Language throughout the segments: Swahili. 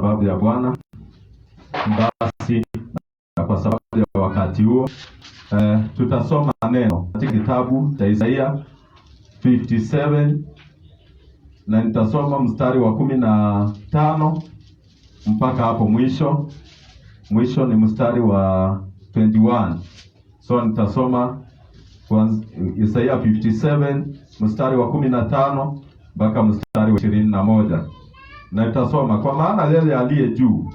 sababu ya Bwana. Basi kwa sababu ya wakati huo tutasoma neno katika kitabu cha Isaia 57 na nitasoma mstari wa 15 mpaka hapo mwisho. Mwisho ni mstari wa 21. So nitasoma Isaia 57 mstari wa 15 mpaka mstari wa 21. Na nitasoma: kwa maana yeye aliye juu,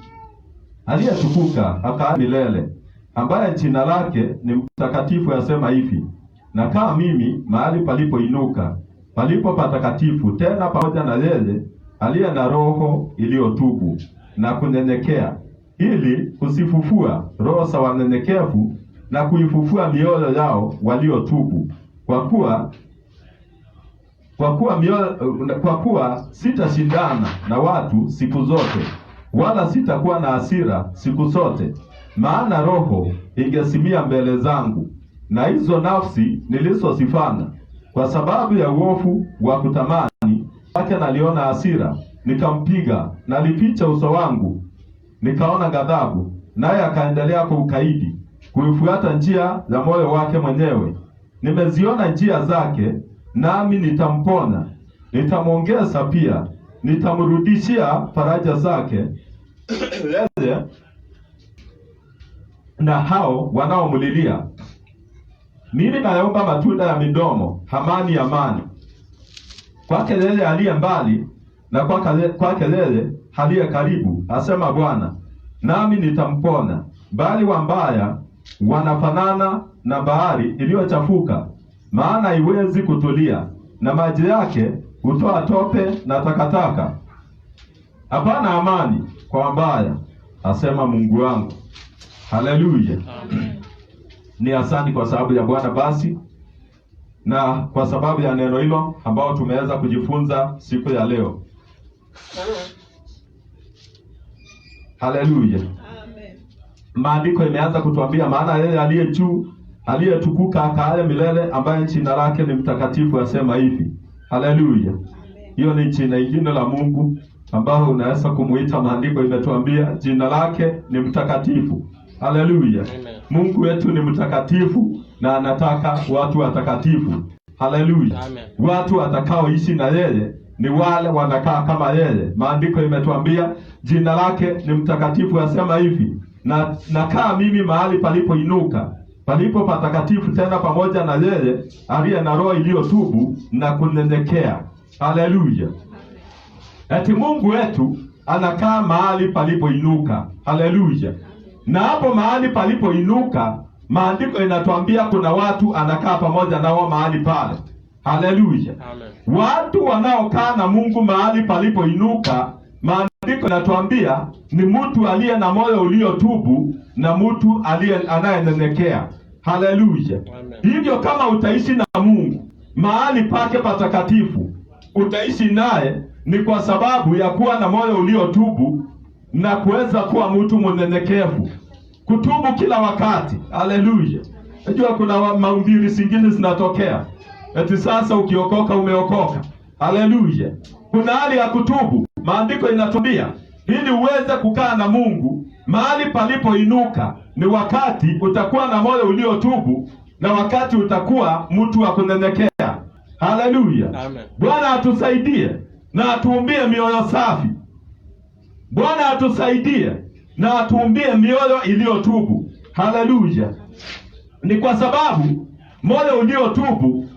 aliyetukuka akaa milele, ambaye jina lake ni mtakatifu, yasema hivi: nakaa mimi mahali palipoinuka, palipo patakatifu, tena pamoja na yeye aliye na roho iliyotubu na kunyenyekea, ili kusifufua roho za wanyenyekevu na kuifufua mioyo yao waliotubu. Kwa kuwa sitashindana na watu siku zote, wala sitakuwa na hasira siku zote. Maana roho ingesimia mbele zangu, na hizo nafsi nilizozifanya, kwa sababu ya uovu wa kutamani wake naliona hasira, nikampiga. Nalificha uso wangu, nikaona ghadhabu, naye akaendelea kwa ukaidi kuifuata njia za moyo wake mwenyewe. Nimeziona njia zake, nami nitampona, nitamwongeza pia, nitamrudishia faraja zake yeye na hao wanaomlilia. Mimi naomba matunda ya midomo, amani, amani, kwake yeye aliye mbali na kwake yeye aliye karibu, asema Bwana, nami nitampona. Bali wambaya wanafanana na bahari iliyochafuka, maana haiwezi kutulia, na maji yake hutoa tope na takataka. Hapana amani kwa wambaya, asema Mungu wangu. Haleluya. Ni asante kwa sababu ya Bwana basi, na kwa sababu ya neno hilo ambao tumeweza kujifunza siku ya leo. Haleluya. Amen. Maandiko imeanza kutuambia, maana yeye aliye juu, aliyetukuka akae milele, ambaye jina lake ni mtakatifu, asema hivi. Haleluya. Hiyo ni jina ingine la Mungu ambao unaweza kumuita. Maandiko imetuambia jina lake ni mtakatifu. Haleluya. Mungu wetu ni mtakatifu na anataka watu watakatifu. Haleluya. Watu watakaoishi na yeye ni wale wanakaa kama yeye. Maandiko imetuambia jina lake ni mtakatifu, asema hivi: na nakaa mimi mahali palipoinuka, palipo patakatifu, tena pamoja na yeye aliye na roho iliyotubu na kunyenyekea. Haleluya. Eti Mungu wetu anakaa mahali palipoinuka. Haleluya. Na hapo mahali palipoinuka, maandiko inatuambia kuna watu anakaa pamoja nao mahali pale. Haleluya. Watu wanaokaa na Mungu mahali palipoinuka, maandiko inatuambia ni mtu aliye na moyo uliotubu na mtu anayenyenyekea. Haleluya. Hivyo kama utaishi na Mungu mahali pake patakatifu, utaishi naye ni kwa sababu ya kuwa na moyo uliotubu na kuweza kuwa mtu mnyenyekevu, kutubu kila wakati. Haleluya. Unajua kuna mahubiri zingine zinatokea eti sasa ukiokoka umeokoka. Haleluya. Kuna hali ya kutubu. Maandiko inatuambia ili uweze kukaa na Mungu mahali palipoinuka ni wakati utakuwa na moyo uliotubu na wakati utakuwa mtu wa kunyenyekea. Haleluya. Bwana atusaidie na atuumbie mioyo safi. Bwana atusaidie na atuumbie mioyo iliyotubu. Haleluya. Ni kwa sababu moyo uliotubu,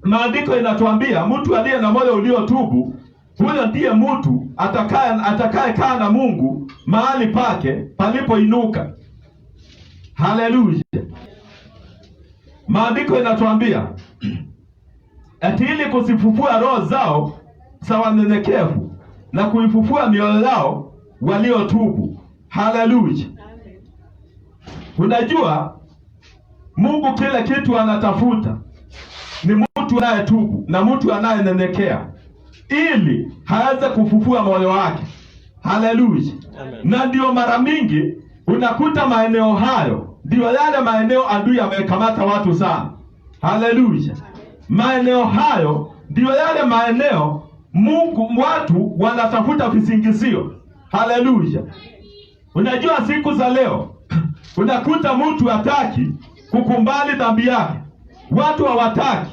maandiko inatuambia mtu aliye na moyo uliotubu, huyo ndiye mtu atakaye kaa na Mungu mahali pake palipoinuka. Haleluya. Maandiko inatuambia ati ili kusifufua roho zao za wanyenyekevu na kuifufua mioyo yao waliotubu. Haleluya. Unajua Mungu kile kitu anatafuta ni mtu anayetubu na mtu anayenyenyekea ili haweze kufufua moyo wake. Haleluya. Na ndio mara mingi unakuta maeneo hayo ndio yale maeneo adui amekamata watu sana. Haleluya. Maeneo hayo ndio yale maeneo Mungu watu wanatafuta visingizio Haleluya. Unajua siku za leo unakuta mtu hataki kukumbali dhambi yake. Watu hawataki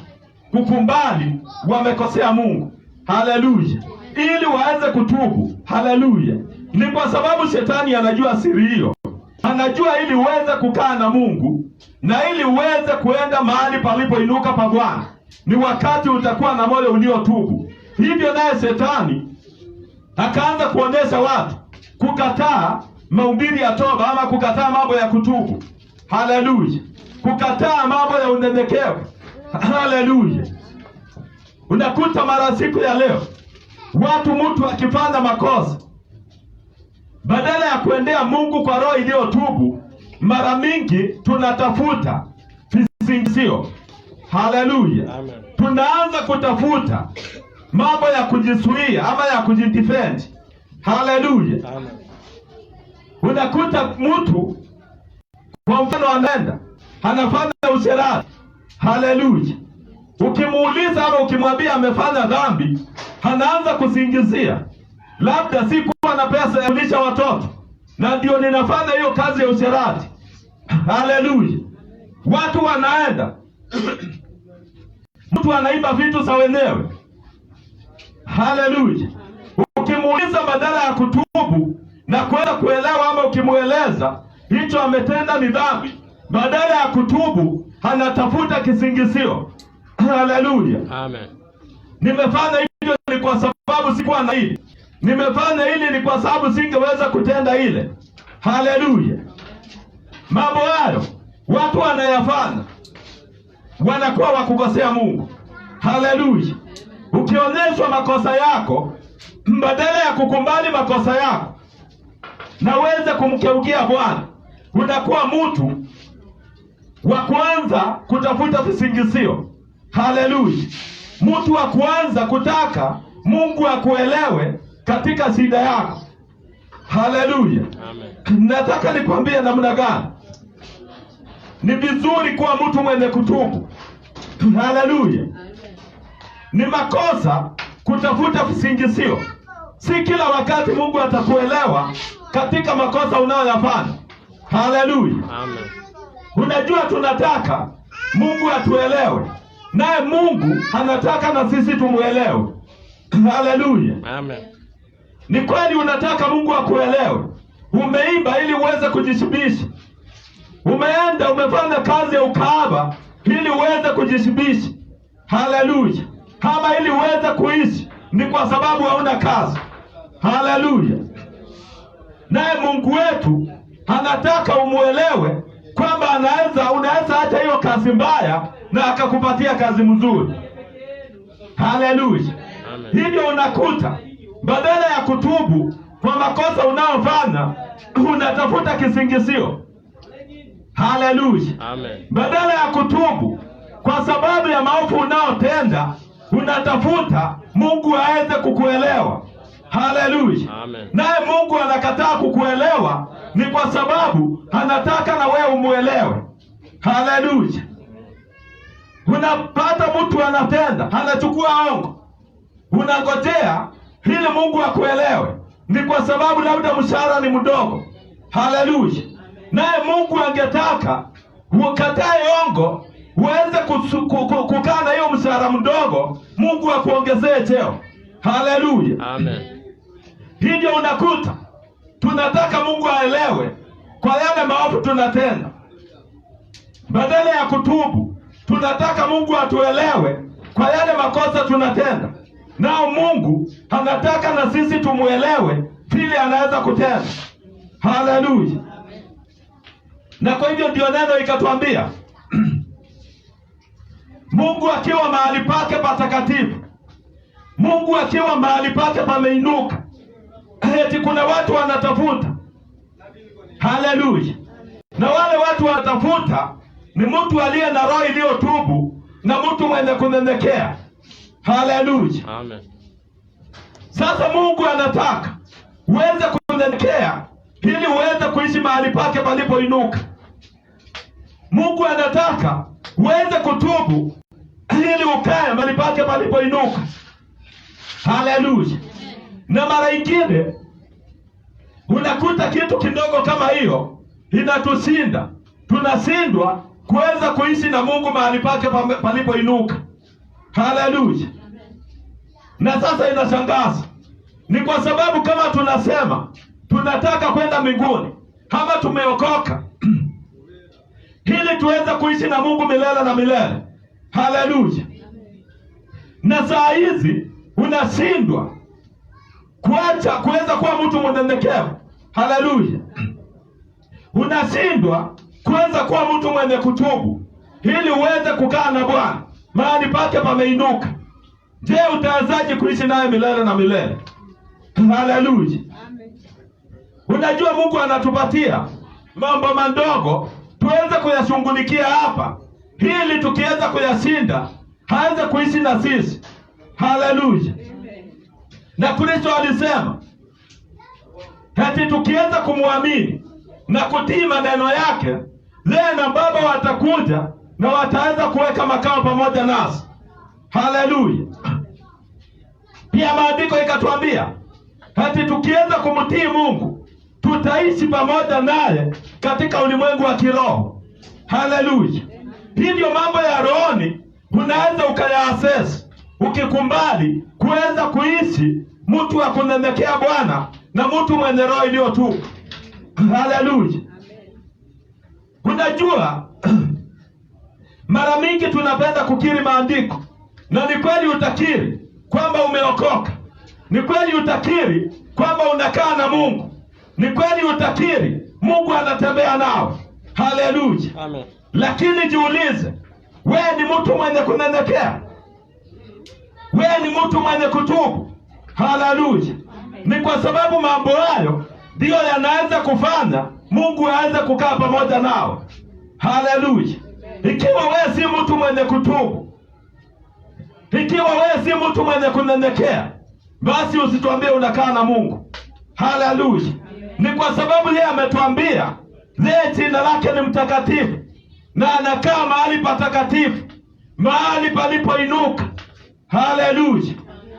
kukumbali wamekosea Mungu. Haleluya. Ili waweze kutubu. Haleluya. Ni kwa sababu shetani anajua siri hiyo. Anajua ili uweze kukaa na Mungu na ili uweze kuenda mahali palipoinuka pa Bwana, ni wakati utakuwa na moyo uliotubu. Hivyo naye shetani akaanza kuonyesha watu kukataa mahubiri ya toba, ama kukataa mambo ya kutubu. Haleluya. Kukataa mambo ya unyenyekevu. Haleluya. Unakuta mara siku ya leo mtu akifanya makosa, badala ya kuendea Mungu kwa roho iliyotubu, mara mingi tunatafuta visingizio. Haleluya. Tunaanza kutafuta mambo ya kujisuia ama ya kujidefend. Haleluya. Unakuta mtu kwa mfano anaenda anafanya usherati. Haleluya. Ukimuuliza ama ukimwambia amefanya dhambi, anaanza kusingizia, labda sikuwa na pesa ya kulisha watoto na ndio ninafanya hiyo kazi ya usherati. Haleluya. Watu wanaenda mtu anaiba vitu za wenyewe. Haleluya. Ukimuuliza badala ya kutubu na kwenda kuelewa, ama ukimueleza hicho ametenda ni dhambi, badala ya kutubu anatafuta kisingizio. Haleluya. Amen. Nimefanya hivyo ni kwa sababu sikuwa na hili. Nimefanya hili ni kwa sababu singeweza kutenda ile. Haleluya. Mambo hayo watu wanayafanya, wanakuwa wakukosea Mungu. Haleluya. Ukionyeshwa makosa yako, badala ya kukumbali makosa yako na uweze kumkeukia Bwana, unakuwa mtu wa kwanza kutafuta visingizio. Haleluya. Mtu wa kwanza kutaka Mungu akuelewe katika shida yako. Haleluya. Amen. Nataka nikwambie namna gani ni vizuri kuwa mtu mwenye kutubu. Haleluya. Ni makosa kutafuta visingizio. Si kila wakati Mungu atakuelewa katika makosa unayoyafanya. Haleluya. Amen. Unajua tunataka Mungu atuelewe, naye Mungu anataka na sisi tumuelewe. Haleluya. Amen. Ni kweli unataka Mungu akuelewe. Umeiba ili uweze kujishibisha. Umeenda umefanya kazi ya ukahaba ili uweze kujishibisha. Haleluya. Kama ili uweze kuishi ni kwa sababu hauna kazi. Haleluya. Naye Mungu wetu anataka umuelewe kwamba unaweza acha hiyo kazi mbaya na akakupatia kazi mzuri. Haleluya. Hivyo unakuta badala ya kutubu kwa makosa unaofanya, unatafuta kisingizio. Haleluya. Amen. Badala ya kutubu kwa sababu ya maovu unaotenda, unatafuta Mungu aweze kukuelewa. Haleluya. Amen. Naye Mungu anakataa kukuelewa ni kwa sababu anataka na wewe umuelewe. Haleluya. Unapata mtu anatenda, anachukua hongo, unangojea ili Mungu akuelewe, ni kwa sababu labda mshahara ni mdogo. Haleluya. Naye Mungu angetaka ukatae hongo uweze kukaa na hiyo mshahara mdogo, Mungu akuongezee cheo. Haleluya. Amen. Hivyo unakuta tunataka Mungu aelewe kwa yale maovu tunatenda. Badala ya kutubu, tunataka Mungu atuelewe kwa yale makosa tunatenda. Nao Mungu anataka na sisi tumuelewe vile anaweza kutenda. Haleluya. Na kwa hivyo ndio neno ikatuambia Mungu akiwa mahali pake patakatifu, Mungu akiwa mahali pake pameinuka, eti kuna watu wanatafuta. Haleluya. Na wale watu wanatafuta ni mtu aliye na roho iliyotubu na mtu mwenye kunyenyekea. Haleluya. Amen. Sasa Mungu anataka uweze kunyenyekea ili uweze kuishi mahali pake palipoinuka. Mungu anataka uweze kutubu ili ukae mahali pake palipoinuka. Haleluya. Na mara nyingine Unakuta kitu kidogo kama hiyo inatushinda, tunashindwa kuweza kuishi na Mungu mahali pake palipoinuka. Haleluya! Na sasa inashangaza, ni kwa sababu kama tunasema tunataka kwenda mbinguni, kama tumeokoka ili tuweze kuishi na Mungu milele na milele. Haleluya! Na saa hizi unashindwa kuweza kuwa mtu mnyenyekevu. Haleluya! Unashindwa kuweza kuwa mtu mwenye kutubu ili uweze kukaa na Bwana mahali pake pameinuka. Je, utawezaje kuishi naye milele na milele? Haleluya! Unajua Mungu anatupatia mambo madogo tuweze kuyashughulikia hapa, ili tukiweza kuyashinda haanze kuishi na sisi. Haleluya! Na Kristo alisema ati tukiweza kumwamini na kutii maneno yake, yeye na Baba watakuja na wataweza kuweka makao pamoja nasi. Haleluya! Pia maandiko ikatuambia ati tukiweza kumtii Mungu tutaishi pamoja naye katika ulimwengu wa kiroho. Haleluya! Hivyo mambo ya rohoni unaweza ukayaaccess ukikumbali kuweza kuishi mtu wa kunyenyekea Bwana na mtu mwenye roho iliyotubu. Haleluya! Unajua mara mingi tunapenda kukiri maandiko, na ni kweli utakiri kwamba umeokoka, ni kweli utakiri kwamba unakaa na Mungu, ni kweli utakiri Mungu anatembea nao. Haleluya! Amen. Lakini jiulize, wewe ni mtu mwenye kunyenyekea? Wewe ni mtu mwenye kutubu? Haleluya! Ni kwa sababu mambo hayo ndio yanaweza kufanya Mungu aweze kukaa pamoja nao. Haleluya! Ikiwa wewe si mtu mwenye kutubu, ikiwa wewe si mtu mwenye kunyenyekea, basi usituambie unakaa na Mungu. Haleluya! Ni kwa sababu yeye ametuambia yeye jina lake ni mtakatifu na anakaa mahali patakatifu, mahali palipoinuka. Haleluya!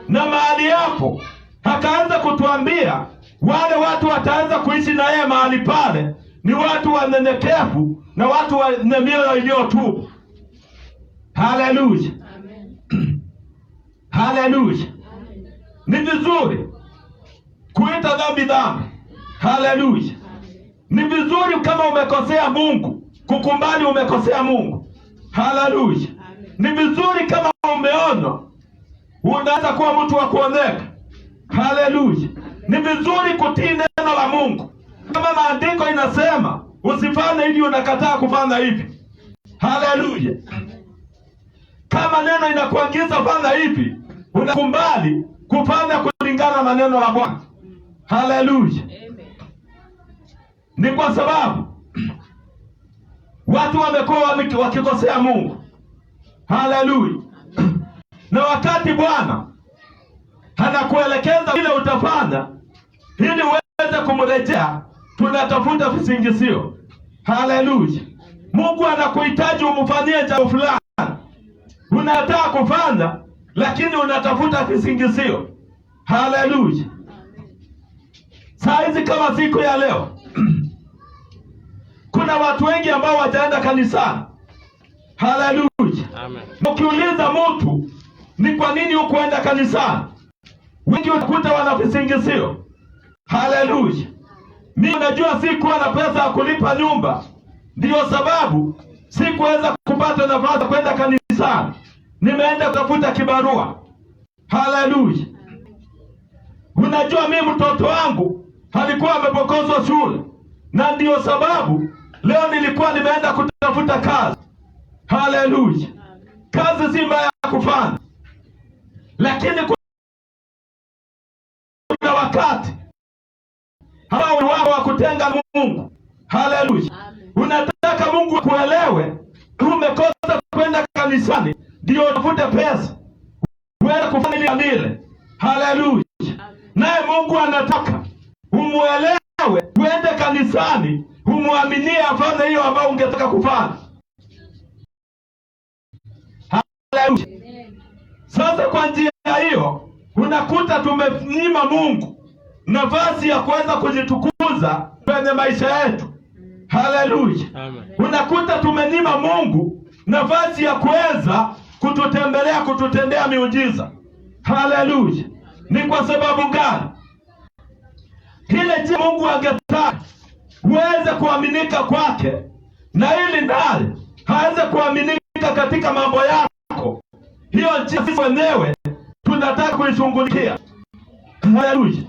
Na mahali hapo akaanza kutuambia wale watu wataanza kuishi na yeye mahali pale ni watu wanyenyekevu na watu wenye mioyo iliyotubu. Haleluya! Haleluya! Ni vizuri kuita dhambi dhambi. Haleluya! Ni vizuri kama umekosea Mungu kukumbali umekosea Mungu. Haleluya! Ni vizuri kama umeona unaweza kuwa mtu wa kuoneka. Haleluya! Ni vizuri kutii neno la Mungu. Kama maandiko inasema usifanye hivi, unakataa kufanya hivi. Haleluya! Kama neno inakuagiza fanya hivi, unakumbali kufanya kulingana na neno la Bwana. Haleluya! Ni kwa sababu watu wamekuwa wakikosea Mungu. Haleluya! Na wakati Bwana anakuelekeza vile utafanya ili uweze kumrejea, tunatafuta visingizio. Haleluya! Mungu anakuhitaji umfanyie jambo fulani, unataka kufanya lakini unatafuta visingizio. Haleluya! Saa hizi kama siku ya leo kuna watu wengi ambao wataenda kanisani. Haleluya! Amen. Ukiuliza mtu ni kwa nini hukuenda kanisani, wengi utakuta wana visingizio. Haleluya! Mimi najua sikuwa na pesa ya kulipa nyumba, ndio sababu sikuweza kupata nafasi kwenda kanisani, nimeenda kutafuta kibarua. Haleluya! Unajua mimi mtoto wangu alikuwa amepokozwa shule, na ndio sababu leo nilikuwa nimeenda kutafuta kazi. Haleluya! Kazi si mbaya kufanya, lakini kuna wakati ambao wao wa kutenga Mungu. Haleluya! Unataka Mungu kuelewe, umekosa kwenda kanisani ndio utafute pesa uende kufanya ile. Haleluya! Naye Mungu anataka umuelewe, uende kanisani, umuaminie afanye hiyo ambayo ungetaka kufanya. Haleluya! Sasa kwa njia hiyo unakuta tumemnyima Mungu nafasi ya kuweza kujitukuza kupuuza kwenye maisha yetu. Haleluya. Unakuta tumenyima Mungu nafasi ya kuweza kututembelea, kututendea miujiza. Haleluya. Ni kwa sababu gani? Kile je Mungu angetaka uweze kuaminika kwake, na ili naye haweze kuaminika katika mambo yako, hiyo njia sisi wenyewe tunataka kuishughulikia. Haleluya.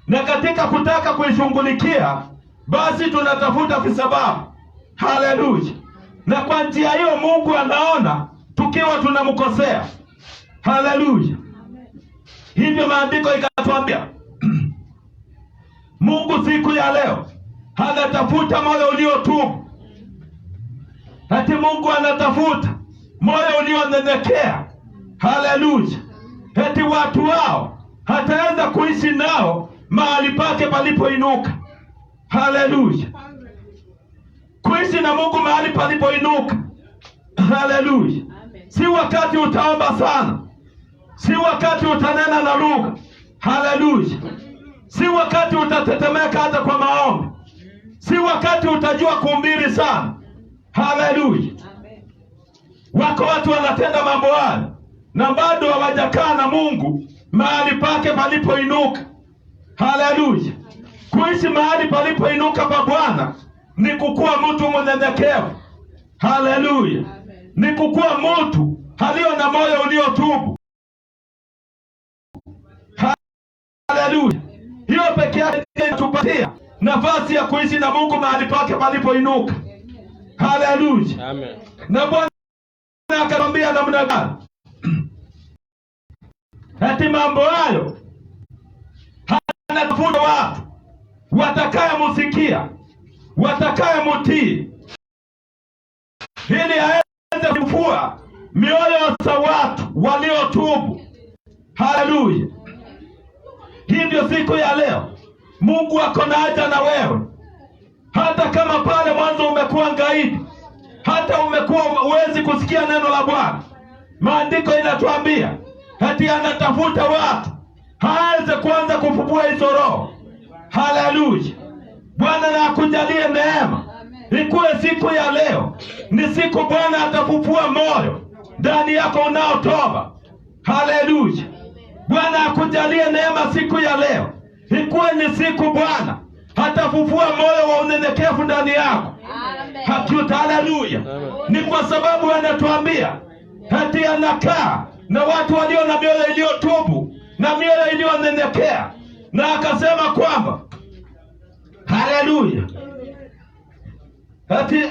Na katika kutaka kuishughulikia, basi tunatafuta visababu. Haleluya. Na kwa njia hiyo Mungu anaona tukiwa tunamkosea. Haleluya. Hivyo maandiko ikatuambia Mungu siku ya leo anatafuta moyo uliotubu. Ati Mungu anatafuta moyo ulionyenyekea. Haleluya. Eti watu wao hataweza kuishi nao mahali pake palipoinuka. Haleluya. Kuishi na Mungu mahali palipoinuka. Haleluya. Si wakati utaomba sana, si wakati utanena na lugha. Haleluya. Si wakati utatetemeka hata kwa maombi, si wakati utajua kuhubiri sana. Haleluya. Wako watu wanatenda mambo haya na bado hawajakaa na Mungu mahali pake palipoinuka. Haleluya. Kuishi mahali palipoinuka pa Bwana ni kukuwa mtu mnyenyekevu. Haleluya. Ni kukuwa mtu aliyo na moyo uliotubu. Haleluya. Hiyo pekee yake inatupatia nafasi ya kuishi na Mungu mahali pake palipoinuka. Haleluya. Amen. Na Bwana akamwambia namna gani? Ati mambo hayo anatafuta watu watakayemsikia, watakayemtii, ili aweze kufufua mioyo za watu waliotubu. Haleluya. Hivyo siku ya leo Mungu ako na haja na wewe. Hata kama pale mwanzo umekuwa ngaidi, hata umekuwa huwezi kusikia neno la Bwana, maandiko inatuambia ati anatafuta watu aweze kuanza kufufua hizo roho. Haleluya. Bwana na akujalie neema. Ikuwe siku ya leo ni siku Bwana atafufua moyo ndani yako unaotoba. Haleluya. Bwana akujalie neema siku ya leo. Ikuwe ni siku Bwana atafufua moyo wa unyenyekevu ndani yako. Amen. Haleluya. Ni kwa sababu anatuambia ati anakaa na watu walio na mioyo iliyotubu na mioyo iliyonyenyekea, na akasema kwamba haleluya, ati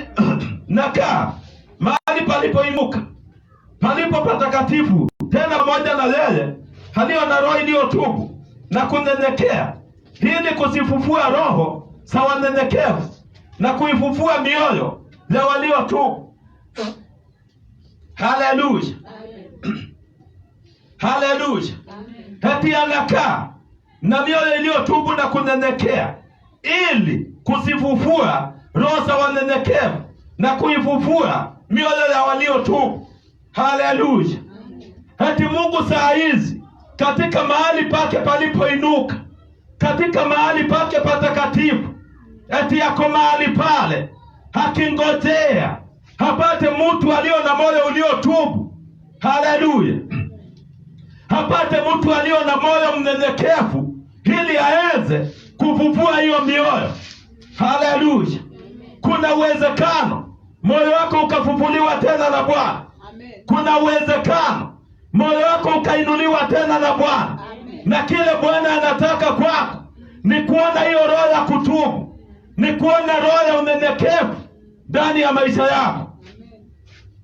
nakaa mahali palipoinuka, palipo patakatifu, tena pamoja na yeye aliyo na roho iliyotubu na kunyenyekea, ili kusifufua roho za wanyenyekevu na kuifufua mioyo ya waliotubu. Haleluya. Haleluya. Ati anakaa na mioyo iliyotubu na kunyenyekea, ili kusifufua roho za wanyenyekevu na kuifufua mioyo ya waliotubu. Haleluya. Ati Mungu saa hizi katika mahali pake palipoinuka, katika mahali pake patakatifu, ati yako mahali pale akingojea apate mtu aliyo na moyo uliotubu. Haleluya. Apate mtu aliyo na moyo mnyenyekevu, ili aweze kufufua hiyo mioyo. Haleluya. Kuna uwezekano moyo wako ukafufuliwa tena na Bwana. Kuna uwezekano moyo wako ukainuliwa tena na Bwana. Na kile Bwana anataka kwako ni kuona hiyo roho ya kutubu, ni kuona roho ya unyenyekevu ndani ya maisha yako.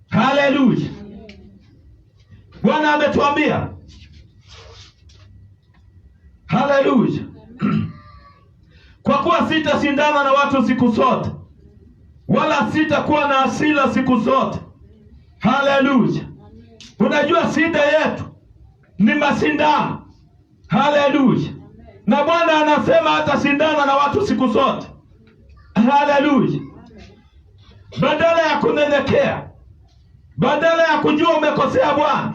Haleluya. Bwana ametuambia, haleluya, kwa kuwa sitashindana na watu siku zote, wala sitakuwa na hasira siku zote. Haleluya. Unajua shida yetu ni mashindano. Haleluya. Na Bwana anasema hatashindana na watu siku zote. Haleluya. Badala ya kunyenyekea, badala ya kujua umekosea Bwana,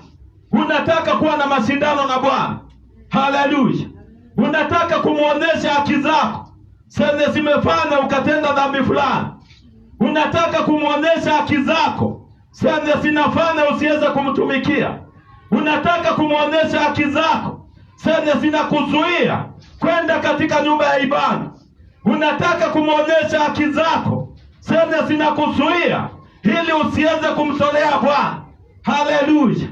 unataka kuwa na mashindano na Bwana. Haleluya. Unataka kumuonesha haki zako zenye zimefanya ukatenda dhambi fulani. Unataka kumuonesha haki zako zenye zinafanya usiweze kumtumikia. Unataka kumuonesha haki zako zenye zinakuzuia kwenda katika nyumba ya ibada. Unataka kumuonesha haki zako zenye zinakuzuia ili usiweze kumtolea Bwana. Haleluya!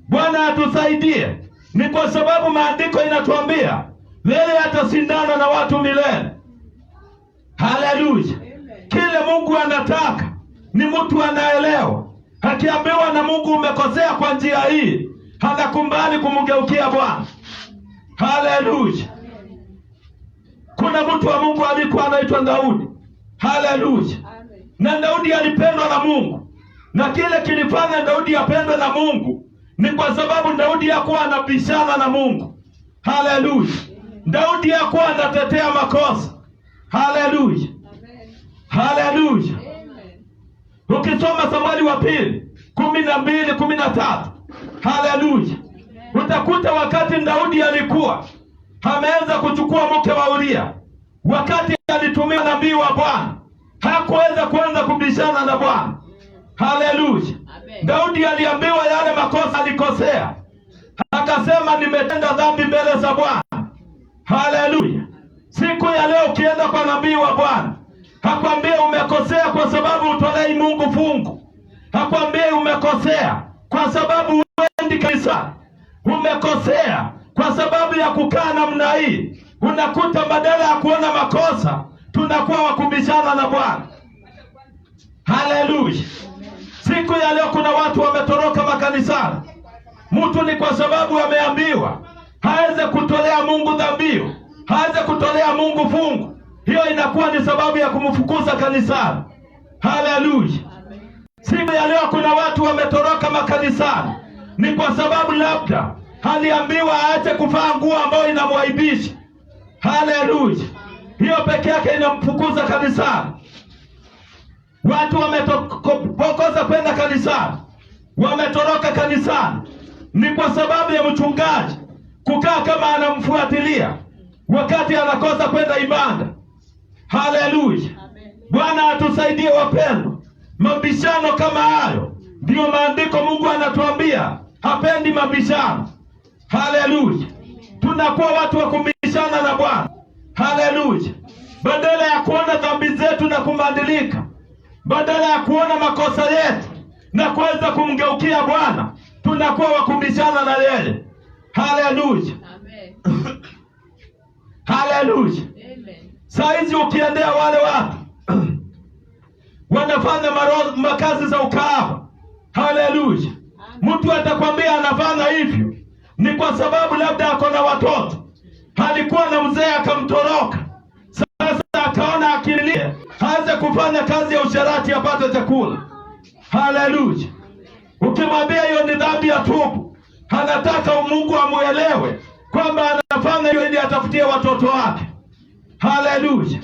Bwana atusaidie. Ni kwa sababu maandiko inatuambia yeye atashindana na watu milele. Haleluya! Kile Mungu anataka ni mtu anaelewa. Akiambiwa na Mungu umekosea kwa njia hii, anakubali kumgeukia Bwana. Haleluya! Kuna mtu wa Mungu alikuwa anaitwa Daudi. Haleluya! Na Daudi alipendwa na Mungu. Na kile kilifanya Daudi apendwe na Mungu ni kwa sababu Daudi hakuwa anabishana na Mungu. Haleluya! Daudi hakuwa anatetea makosa. Haleluya! Haleluya! Ukisoma Samueli wa pili 12:13, haleluya, utakuta wakati Daudi alikuwa ameanza kuchukua mke wa Uria, wakati alitumia nabii wa Bwana, hakuweza kuanza kubishana na Bwana. Haleluya! Daudi aliambiwa yale makosa alikosea, akasema nimetenda dhambi mbele za Bwana. Haleluya! Siku ya leo ukienda kwa nabii wa Bwana, hakwambie umekosea kwa sababu utolei Mungu fungu. Hakwambie umekosea kwa sababu uendi kanisa. Umekosea kwa sababu ya kukaa namna hii. Unakuta badala ya kuona makosa, tunakuwa wakubishana na Bwana. Haleluya! Siku ya leo kuna watu wametoroka makanisani. Mtu ni kwa sababu ameambiwa haweze kutolea Mungu dhabihu, haweze kutolea Mungu fungu. Hiyo inakuwa ni sababu ya kumfukuza kanisani. Haleluya! Siku ya leo kuna watu wametoroka makanisani ni kwa sababu labda aliambiwa aache kuvaa nguo ambayo inamwaibisha. Haleluya! Hiyo peke yake inamfukuza kanisani. Watu wametokoza kwenda kanisani, wametoroka kanisani ni kwa sababu ya mchungaji kukaa kama anamfuatilia wakati anakosa kwenda ibada. Haleluya! Bwana atusaidie wapendwa. Mabishano kama hayo ndio maandiko Mungu anatuambia hapendi mabishano. Haleluya! Tunakuwa watu wa kubishana na Bwana. Haleluya! Badala ya kuona dhambi zetu na kubadilika, badala ya kuona makosa yetu na kuweza kumgeukia Bwana, tunakuwa wakubishana na yeye. Haleluya! Haleluya! Saizi ukiendea wale watu wanafanya makazi za ukahaba. Haleluya! Mtu atakwambia anafanya hivyo ni kwa sababu labda ako na watoto. Alikuwa na mzee akamtoroka, sasa akaona akililie aanze kufanya kazi ya usherati apate chakula. Haleluya! Ukimwambia hiyo ni dhambi ya tubu, anataka Mungu amuelewe kwamba anafanya hiyo ili atafutie watoto wake. Haleluya!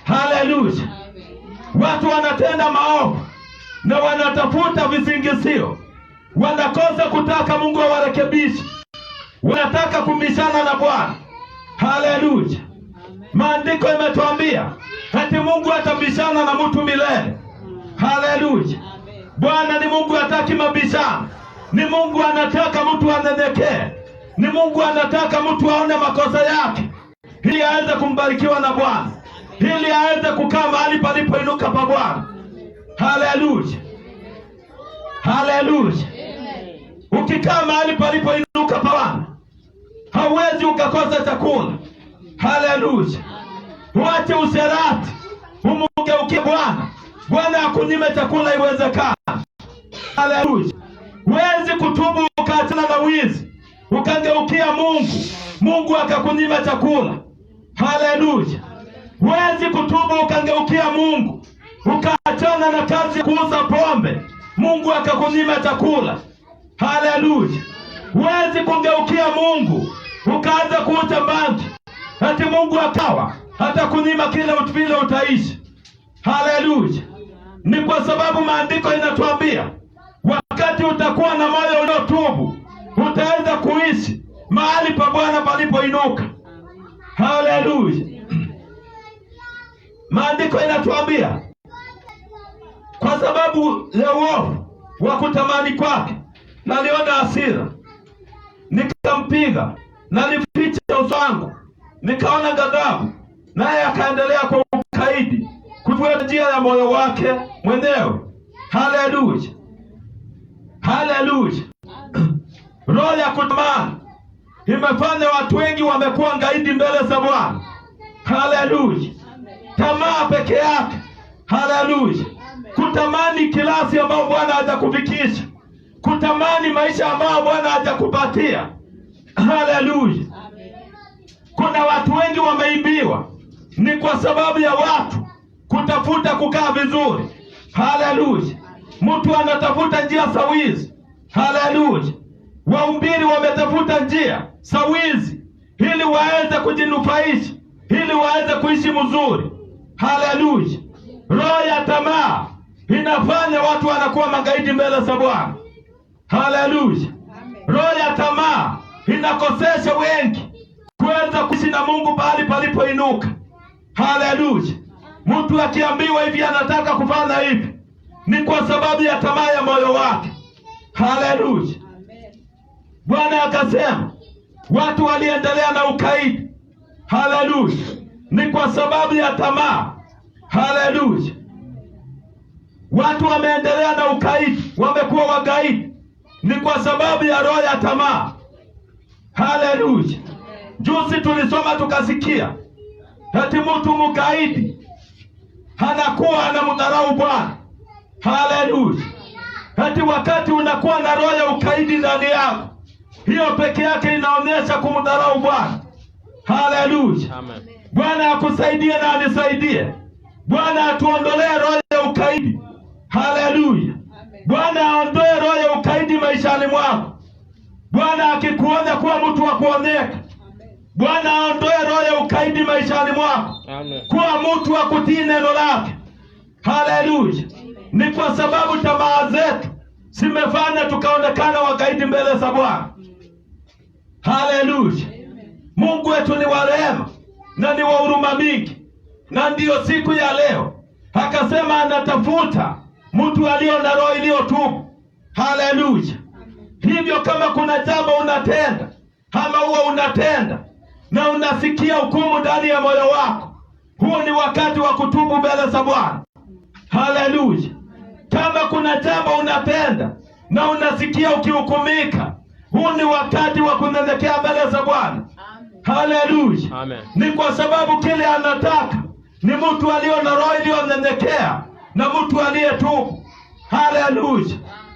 Haleluya! Watu wanatenda maovu na wanatafuta visingizio, wanakosa kutaka Mungu awarekebishe, wanataka kubishana na Bwana. Haleluya! Maandiko imetuambia ati Mungu atabishana na mtu milele. Haleluya! Bwana ni Mungu hataki mabishano. Ni Mungu anataka mtu anyenyekee. Ni Mungu anataka mtu aone makosa yake ili aweze kumbarikiwa na Bwana, ili aweze kukaa mahali palipoinuka pa Bwana. Haleluya! Haleluya! Ukikaa mahali palipoinuka pa Bwana, hauwezi ukakosa chakula. Haleluya! Uache usherati, umgeukie Bwana. Bwana akunyime chakula iwezekana. Haleluya! Huwezi kutubu ukaachana na wizi, ukangeukia Mungu, Mungu akakunyima chakula. Haleluya! Huwezi kutubu ukangeukia Mungu, ukaachana na kazi ya kuuza pombe, Mungu akakunyima chakula. Haleluya! Huwezi kungeukia Mungu ukaanza kuuza bangi, ati Mungu akawa atakunyima kile vile utaishi. Haleluya! Ni kwa sababu maandiko inatuambia wakati utakuwa na moyo uliotubu, utaweza kuishi mahali pa Bwana palipoinuka. Haleluya! Maandiko inatuambia kwa sababu ya uovu wa kutamani kwake naliona hasira, nikampiga, nalificha uso wangu, nikaona ghadhabu, naye akaendelea kwa ukaidi kufuata njia ya moyo wake mwenyewe. Haleluya, haleluya. Roho ya kutamani imefanya watu wengi wamekuwa ngaidi mbele za Bwana. Haleluya. Tamaa peke yake, haleluya, kutamani kilasi ambao Bwana hajakufikisha, kutamani maisha ambao Bwana hajakupatia. Haleluya. Kuna watu wengi wameibiwa, ni kwa sababu ya watu kutafuta kukaa vizuri. Haleluya. Mtu anatafuta njia sawizi. Haleluya. Wahubiri wametafuta njia sawizi ili waweze kujinufaisha, ili waweze kuishi mzuri. Haleluya. Roho ya tamaa inafanya watu wanakuwa magaidi mbele za Bwana. Haleluya. Roho ya tamaa inakosesha wengi kuweza kuishi na Mungu pahali palipoinuka. Haleluya. Mtu akiambiwa hivi anataka kufanya hivi, ni kwa sababu ya tamaa ya moyo wake. Haleluya. Bwana akasema watu waliendelea na ukaidi. Haleluya. Ni kwa sababu ya tamaa. Haleluya. Watu wameendelea na ukaidi, wamekuwa wagaidi, ni kwa sababu ya roho ya tamaa. Haleluya. Juzi tulisoma tukasikia ati mtu mkaidi anakuwa anamdharau Bwana. Haleluya. Ati wakati unakuwa na roho ya ukaidi ndani yako, hiyo peke yake inaonyesha kumdharau Bwana. Haleluya. Amen. Bwana akusaidie na anisaidie. Bwana atuondolee roho ya ukaidi. Haleluya. Bwana aondoe roho ya ukaidi maishani mwako. Bwana akikuonya kuwa mtu wa kuonyeka, Bwana aondoe roho ya ukaidi maishani mwako. Amen. Kuwa mtu wa kutii neno lake. Haleluya. Ni kwa sababu tamaa zetu zimefanya tukaonekana wagaidi mbele za Bwana. Haleluya. Mungu wetu ni wa rehema na ni wa huruma mingi, na ndiyo siku ya leo akasema anatafuta mtu aliyo na roho iliyotubu. Haleluya. Hivyo kama kuna jambo unatenda ama huwa unatenda na unasikia hukumu ndani ya moyo wako, huo ni wakati wa kutubu mbele za Bwana. Haleluya. Kama kuna jambo unatenda na unasikia ukihukumika, huu ni wakati wa kunyenyekea mbele za Bwana. Haleluya. Amen. Ni kwa sababu kile anataka ni mtu aliyo na roho iliyonyenyekea na mtu aliyetubu. Haleluya.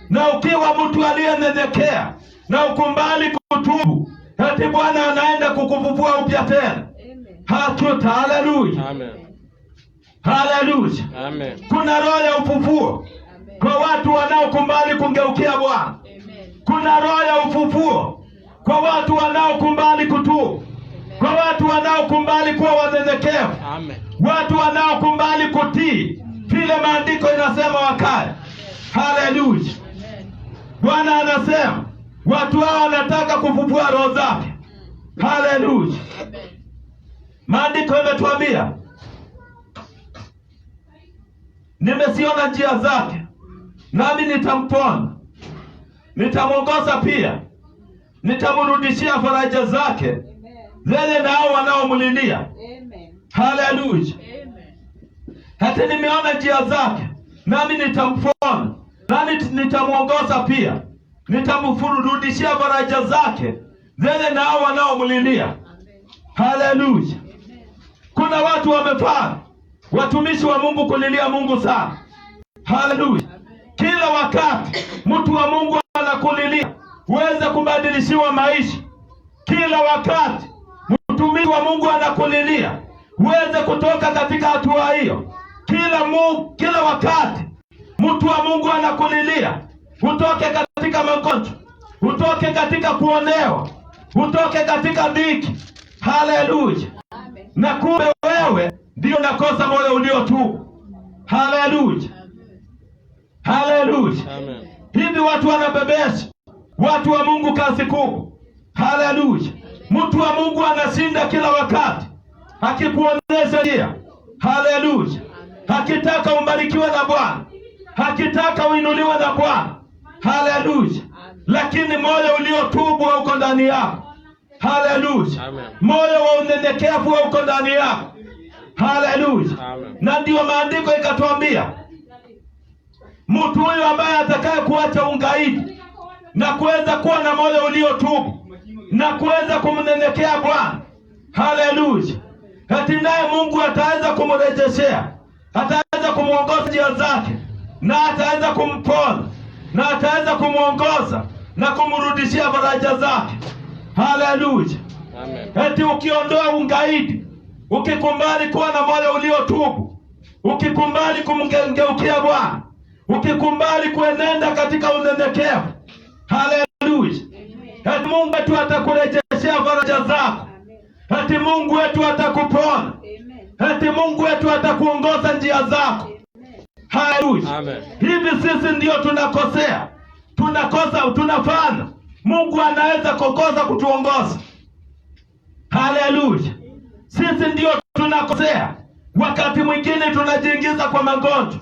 Na ukiwa mtu aliyenyenyekea na ukumbali kutubu, ati Bwana anaenda kukufufua upya tena. Hatuta. Haleluya. Amen. Haleluya. Amen. Kuna roho ya ufufuo kwa watu wanaokumbali kungeukia Bwana. Kuna roho ya ufufuo kwa watu wanaokumbali kutubu, kwa watu wanaokumbali kuwa wanyenyekevu. Amen. Watu wanaokumbali kutii vile maandiko inasema wakae. Haleluya. Bwana anasema watu hao wanataka kufufua roho zake. Haleluya. Maandiko imetuambia nimesiona njia zake, nami nitamponya, nitamwongoza pia, nitamrudishia faraja zake zenye nao wanaomlilia. Haleluya. Hata nimeona njia zake, nami nitamponya, nami nitamwongoza pia, nitamrudishia faraja zake zenye nao wanaomlilia. Haleluya. Kuna watu wamefanya watumishi wa Mungu kulilia Mungu sana. Haleluya. Kila wakati mtu wa Mungu anakulilia uweze kubadilishiwa maisha. Kila wakati mtumishi wa Mungu anakulilia uweze kutoka katika hatua hiyo. Kila wakati mtu wa Mungu anakulilia utoke katika magonjwa, utoke katika kuonewa, utoke katika dhiki. Haleluya. Na kumbe wewe ndio nakosa moyo uliotubu. Haleluya. Haleluya. Amen. Hivi watu wanabebesha watu wa Mungu kazi kubwa. Haleluya. Mtu wa Mungu anashinda kila wakati akikuonyesha njia. Haleluya. Hakitaka umbarikiwe na Bwana, hakitaka uinuliwe na Bwana. Haleluya. Lakini moyo uliotubu uko ndani yako. Haleluya. Moyo wa unyenyekevu uko ndani yako. Haleluya. Na ndio maandiko ikatuambia mtu huyu ambaye atakaye kuacha ungaidi na kuweza kuwa na moyo uliotubu na kuweza kumnyenyekea Bwana. Haleluya. Hatimaye Mungu ataweza kumrejeshea, ataweza kumuongoza njia zake, na ataweza kumpona, na ataweza kumuongoza na kumrudishia faraja zake. Haleluya. Amen. Eti ukiondoa ungaidi, ukikubali kuwa na moyo uliotubu, ukikubali kumgeukia Bwana, ukikubali kuenenda katika unyenyekevu. Haleluya. Eti Mungu wetu atakurejeshea faraja zako. Eti Mungu wetu atakupona. Eti Mungu wetu atakuongoza njia zako. Haleluya. Hivi sisi ndio tunakosea. Tunafanya. Mungu anaweza kukosa kutuongoza. Haleluya. Sisi ndio tunakosea. Wakati mwingine tunajiingiza kwa magonjwa.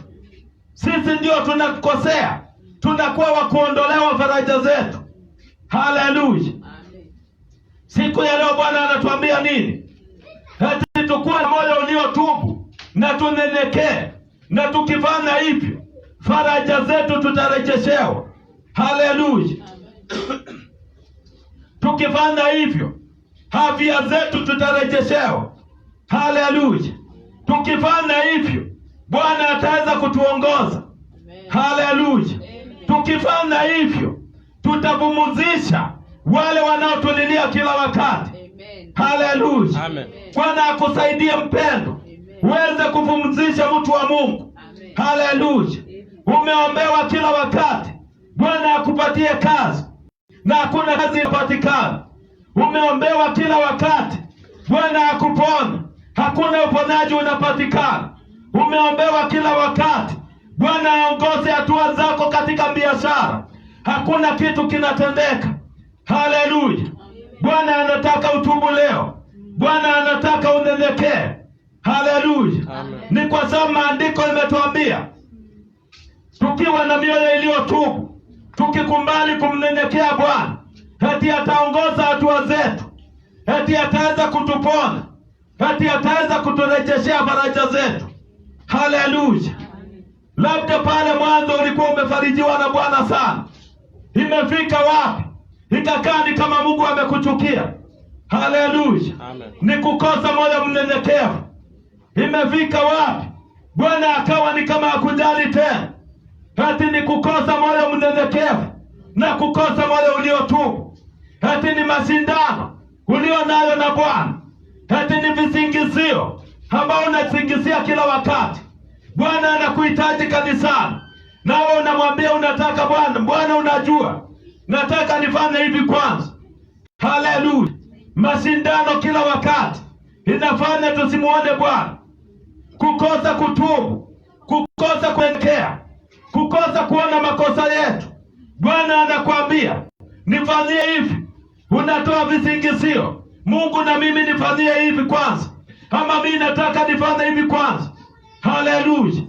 Sisi ndio tunakosea. Tunakuwa wa kuondolewa faraja zetu. Haleluya. Siku ya leo Bwana anatuambia nini? Eti tukue na moyo uliotubu na tunyenyekee, na tukifanya hivyo faraja zetu tutarejeshewa. Haleluya. Tukifanya hivyo afya zetu tutarejeshewa. Haleluya. Tukifanya hivyo Bwana ataweza kutuongoza. Haleluya. Tukifanya hivyo tutapumzisha wale wanaotulilia kila wakati. Haleluya. Bwana akusaidie mpendo, uweze kupumzisha mtu wa Mungu. Haleluya. Umeombewa kila wakati, Bwana akupatie kazi na hakuna kazi inapatikana. Umeombewa kila wakati, Bwana akupone, hakuna uponaji unapatikana. Umeombewa kila wakati, Bwana aongoze hatua zako katika biashara, hakuna kitu kinatendeka. Haleluya. Bwana anataka utubu leo. Bwana anataka unyenyekee. Haleluya. Ni kwa sababu maandiko imetuambia tukiwa na mioyo iliyotubu, tukikubali kumnyenyekea Bwana, eti ataongoza hatua zetu, eti ataweza kutupona, eti ataweza kuturejeshea faraja zetu. Haleluya. Labda pale mwanzo ulikuwa umefarijiwa na Bwana sana, imefika wapi ikakaa ni kama Mungu amekuchukia? Haleluya. Ni kukosa moyo mnyenyekevu. Imefika wapi Bwana akawa ni kama hakujali tena? Ati ni kukosa moyo mnyenyekevu na kukosa moyo uliotubu. Ati ni mashindano ulio nayo na Bwana. Ati ni visingizio ambao unasingizia kila wakati. Bwana anakuhitaji kanisani, nawe unamwambia unataka Bwana unajua nataka nifanye hivi kwanza. Haleluya. Mashindano kila wakati inafanya tusimuone Bwana. Kukosa kutubu, kukosa kuelekea, kukosa kuona makosa yetu. Bwana anakuambia nifanyie hivi, unatoa visingizio. Mungu, na mimi nifanyie hivi kwanza, ama mimi nataka nifanye hivi kwanza. Haleluya.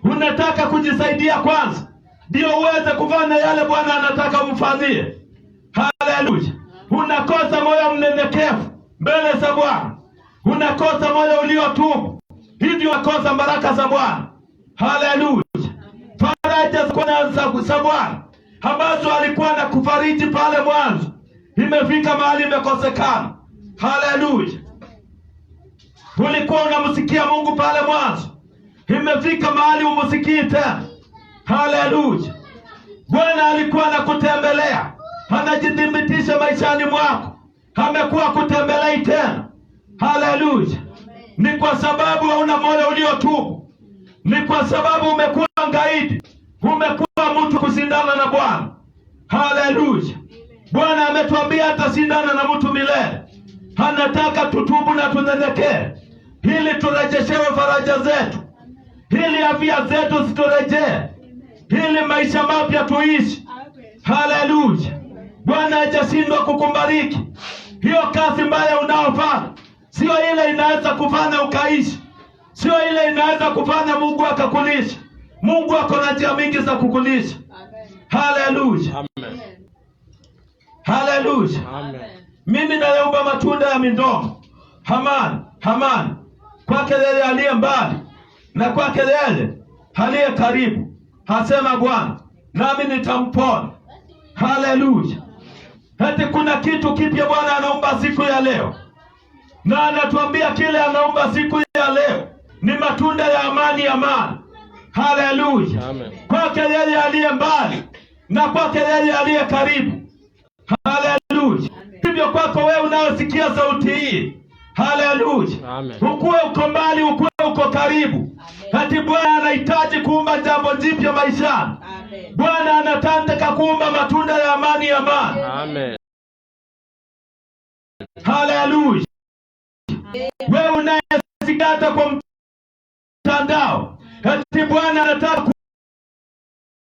Unataka kujisaidia kwanza ndio uweze kufanya yale Bwana anataka umfanyie. Haleluya. Unakosa moyo mnyenyekevu mbele za Bwana, unakosa moyo uliotubu, hivyo unakosa baraka za Bwana. Haleluya. Faraja za Bwana ambazo alikuwa na kufariji pale mwanzo, imefika mahali imekosekana. Haleluya. Ulikuwa unamsikia Mungu pale mwanzo, imefika mahali umusikii tena. Haleluya. Bwana alikuwa anakutembelea, anajidhibitisha maishani mwako, amekuwa kutembelei tena. Haleluya. Ni kwa sababu hauna moyo uliotubu. Ni kwa sababu umekuwa ngaidi, umekuwa mtu kushindana na Bwana. Haleluya. Bwana ametuambia atashindana na mtu milele. Anataka tutubu na tunyenyekee, ili turejeshewe faraja zetu, ili afya zetu ziturejee, ili maisha mapya tuishi. Haleluya. Bwana hajashindwa kukubariki. Hiyo kazi mbaya unaofanya sio ile inaweza kufanya ukaishi, sio ile inaweza kufanya Mungu akakulisha. Mungu ako na njia mingi za kukulisha. Haleluya. Amen. Haleluya. Amen. Mimi naomba matunda ya midomo. Hamani. Kwake yeye aliye mbali na kwake yeye aliye karibu, hasema Bwana, nami nitampona. Haleluya. Hata kuna kitu kipya Bwana anaomba siku ya leo. Na anatuambia kile anaomba siku ya leo ni matunda ya amani. Haleluya. Amen. Kwake yeye aliye mbali na kwake yeye aliye karibu. Haleluya. Hivyo kwako wewe unaosikia sauti hii, haleluya, ukuwe uko mbali, ukuwe uko karibu, hati Bwana anahitaji kuumba jambo jipya maishani. Bwana anataka kuumba matunda ya amani. Amen. Haleluya. Wewe unayesikia hata kwa mtandao, hati Bwana anataka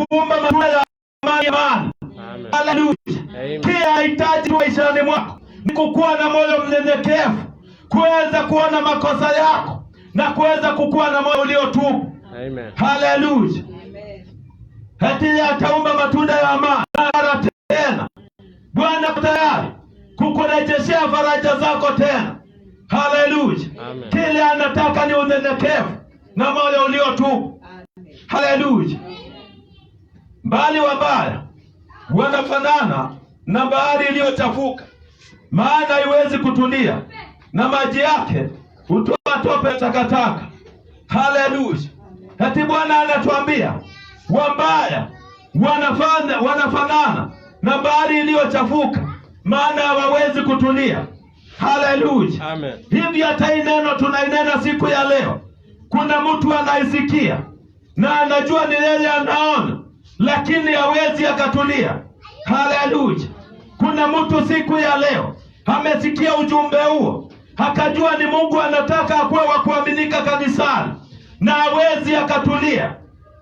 kuumba matunda ya amani. Haleluya. Pia hahitaji maishani mwako ni kukuwa na moyo mnyenyekevu, kuweza kuona makosa yako na kuweza kukuwa na moyo uliotubu. Amen. Haleluya. Amen. Hati ataumba matunda ya amani tena. Bwana tayari kukurejeshea faraja zako tena. Haleluya. Kile anataka ni unyenyekevu na moyo uliotubu. Haleluya. Bali wabaya wanafanana na bahari iliyochafuka, maana haiwezi kutulia, na maji yake hutoa tope takataka. Haleluya. Hati Bwana anatuambia wabaya wanafanana na bahari iliyochafuka, maana hawawezi kutulia. Haleluya. Amen. Hivi hata neno tunainena siku ya leo, kuna mtu anaisikia na anajua ni yeye anaona, lakini hawezi akatulia. Haleluya. Kuna mtu siku ya leo amesikia ujumbe huo, akajua ni Mungu anataka akuwe wa kuaminika kanisani, na hawezi akatulia.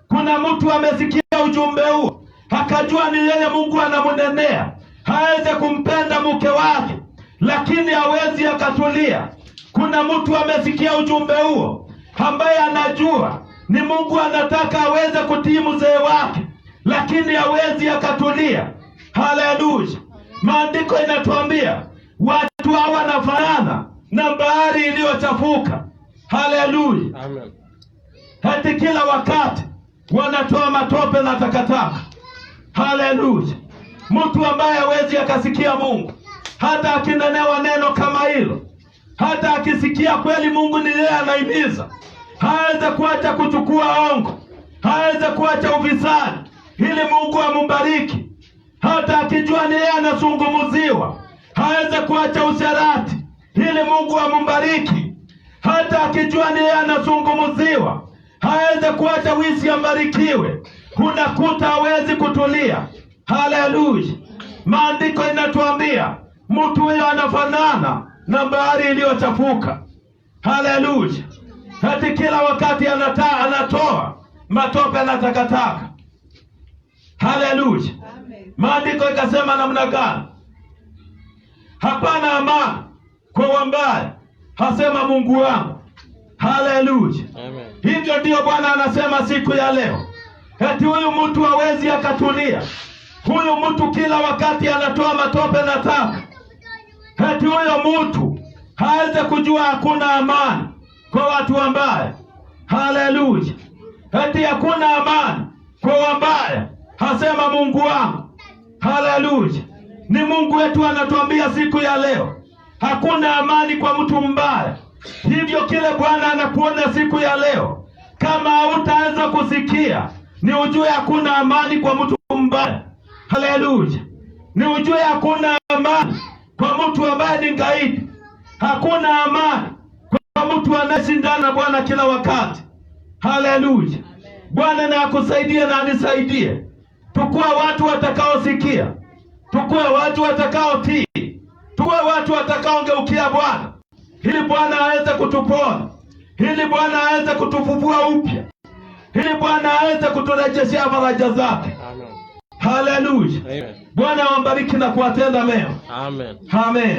Kuna mtu amesikia ujumbe huo, akajua ni yeye Mungu anamunenea hawezi kumpenda mke wake, lakini hawezi akatulia. Kuna mtu amesikia ujumbe huo ambaye anajua ni Mungu anataka aweze kutii mzee wake, lakini hawezi akatulia. Haleluya. Maandiko inatuambia watu hawa wanafanana na bahari iliyochafuka. Haleluya. Amen. Hati kila wakati wanatoa matope na takataka. Haleluya. Mtu ambaye hawezi akasikia Mungu, hata akinenewa neno kama hilo, hata akisikia kweli Mungu ni yeye anahimiza, hawezi kuacha kuchukua hongo, hawezi kuacha ufisadi ili Mungu ambariki. Hata akijua ni yeye anazungumziwa, hawezi kuacha usharati ili Mungu ambariki. Hata akijua ni yeye anazungumziwa, hawezi kuacha wizi ambarikiwe. Unakuta hawezi kutulia. Haleluya. Maandiko inatuambia mtu huyo anafanana na bahari iliyochafuka. Haleluya. Hati kila wakati anatoa matope na takataka. Haleluya. Maandiko ikasema namna gani? Hapana amani kwa wambaya, hasema Mungu wangu. Haleluya. Hivyo ndio Bwana anasema siku ya leo, eti huyu mtu hawezi akatulia. Huyu mtu kila wakati anatoa matope na taka. Eti huyo mtu hawezi kujua hakuna amani kwa watu wambaya. Haleluya. Eti hakuna amani kwa wambaya, hasema Mungu wangu. Haleluya. Ni Mungu wetu anatuambia siku ya leo hakuna amani kwa mtu mbaya. Hivyo kile Bwana anakuona siku ya leo, kama hautaweza kusikia, ni ujue hakuna amani kwa mtu mbaya. Haleluya. Ni ujue hakuna amani kwa mtu ambaye ni gaidi. Hakuna amani kwa mtu anayeshindana na Bwana kila wakati. Haleluya. Bwana na akusaidie na anisaidie, tukue watu watakaosikia, tukue watu watakaotii, tukue watu watakaongeukia Bwana, ili Bwana aweze kutupona, ili Bwana aweze kutufufua upya, ili Bwana aweze kuturejeshea faraja zake. Haleluya. Bwana wabariki na kuwatenda mema. Amen. Amen.